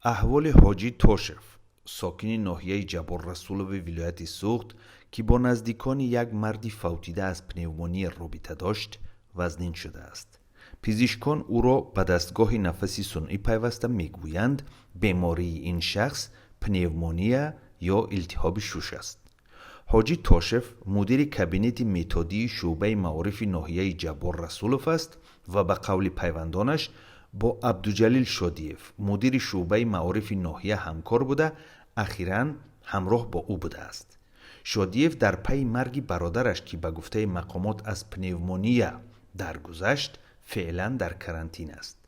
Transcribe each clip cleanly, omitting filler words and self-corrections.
احوال حاجی توشف ساکن ناحیه جبار رسولov ولایت سوخت که با نزدیکان یک مردی فوتیده از پنومونی رابطه داشت وزنین شده است. پزشکان او را به دستگاه نفسی صنعی پیوسته میگویند بیماری این شخص پنومونیا یا التهاب شوش است. حاجی توشف مدیر کابینت متدی شعبه معارف ناحیه جبار رسولov است و به قول پیوندانش با عبدالجلیل شادیف مدیر شعبه معارف ناحیه همکار بوده، اخیراً همراه با او بوده است. شادیف در پی مرگ برادرش که به گفته مقامات از پنومونیا درگذشت فعلا در کرانتین است.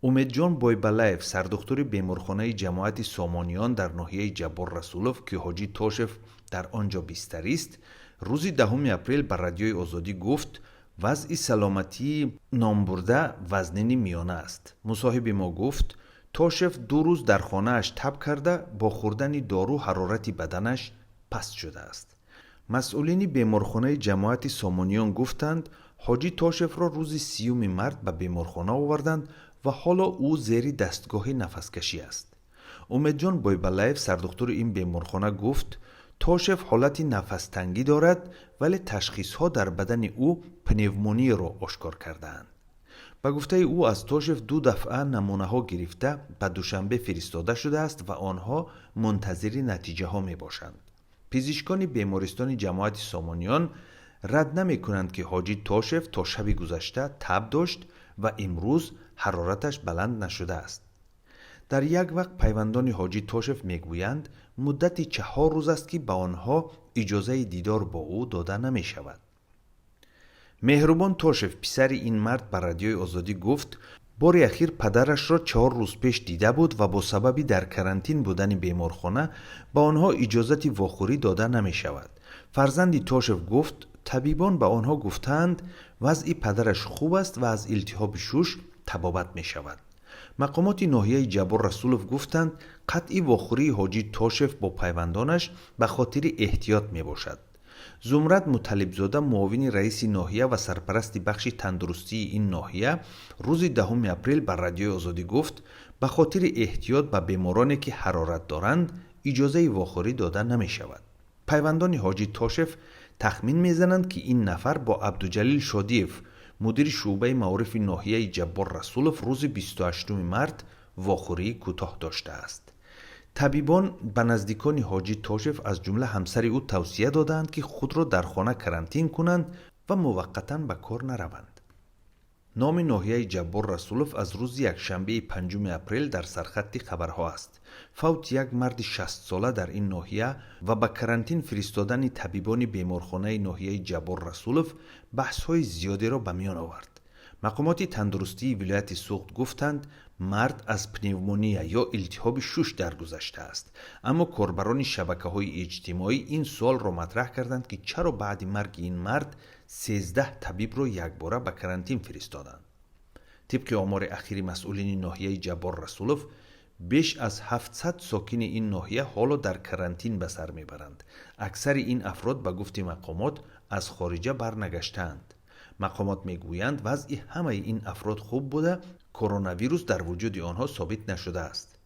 امیدجان بایبالایف سردختور بیمارخانه جماعت سامانیان در ناحیه جبار رسولov که حاجی توشف در آنجا بستری است، روز 10 اپریل بر رادیوی آزادی گفت وضع سلامتی نامبرده وزنین میانه است. مصاحب ما گفت توشف 2 روز در خانه اش تب کرده با خوردن دارو حرارت بدنش پست شده است. مسئولین بیمارخانه جماعت سامانیان گفتند حاجی توشف را روز 30 مارس به بیمارخانه آوردند و حالا او زیر دستگاه نفسکشی است. امیدجان بایبالایف سردختور این بیمارخانه گفت توشف حالت نفس تنگی دارد ولی تشخیص ها در بدن او پنومونی را آشکار کردند. به گفته او از توشف 2 دفعه نمونه ها گرفته به دوشنبه فرستاده شده است و آنها منتظر نتیجه ها می باشند. پزشکان بیمارستان جماعت سامانیان رد نمی کنند که حاجی توشف تا شب گذشته تب داشت و امروز حرارتش بلند نشده است. در یک وقت پیوندان حاجی توشف میگویند مدت 4 روز است که به آنها اجازه دیدار با او داده نمی شود. مهربان توشف پسر این مرد بر رادیوی آزادی گفت بار اخیر پدرش را 4 روز پیش دیده بود و با سبب در کرانتین بودن بیمارخانه به آنها اجازه واخوری داده نمی شود. فرزند توشف گفت طبیبان به آنها گفتند وضع پدرش خوب است و از التهاب شوش تبابت می شود. مقامات ناحیه جبار رسولov گفتند قطعی واخوری حاجی توشف با پیوندانش به خاطر احتیاط می باشد. زمرد مطلبزاده معاون رئیس ناحیه و سرپرست بخش تندرستی این ناحیه روز 10 اپریل بر رادیوی آزادی گفت به خاطر احتیاط به بیمارانی که حرارت دارند اجازه واخوری داده نمی شود. پیوندان حاجی توشف تخمین میزنند که این نفر با عبدالجلیل شادیف مدیر شعبه معارف ناحیه جبار رسولov روز 28 مارس واخوری کوتاه داشته است. طبیبان به نزدیکان حاجی توشف از جمله همسر او توصیه دادند که خود را در خانه کرانتین کنند و موقتا به کار نروند. نام ناحیه جبار رسولov از روز یکشنبه 5 اپریل در سرخط خبرها است. فوت یک مرد 60 ساله در این ناحیه و به کرانتین فرستادن طبیبان بیمارخانه ناحیه جبار رسولov بحث های زیادی را به میان آورد. مقامات تندرستی ولایت سوخت گفتند مرد از پنومونیا یا التهاب شوش درگذشته است، اما کاربران شبکه‌های اجتماعی این سوال را مطرح کردند که چرا بعد مرگ این مرد 13 طبیب را یکباره به کرانتین فرستادند. طبق آمار اخیر مسئولین ناحیه جبار رسولov بیش از 700 ساکن این ناحیه حالا در کرانتین به سر میبرند. اکثر این افراد به گفت مقامات از خارجه برنگشتند. مقامات میگویند وضع همه این افراد خوب بوده، کرونا ویروس در وجود آنها ثابت نشده است.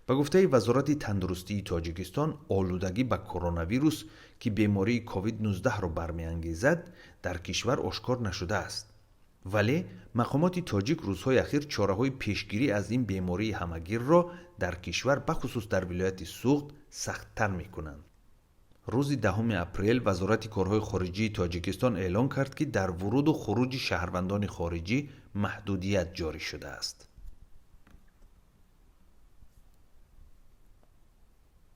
به گفته وزارت تندرستی تاجیکستان آلودگی به کرونا ویروس که بیماری کووید 19 را برمیانگیزد در کشور آشکار نشده است. ولی مقامات تاجیک روزهای اخیر چاره‌های پیشگیری از این بیماری همگیر را در کشور بخصوص در ولایت سوخت سخت‌تر می‌کنند. روز 10 اپریل وزارت کارهای خارجی تاجیکستان اعلام کرد که در ورود و خروج شهروندان خارجی محدودیت جاری شده است.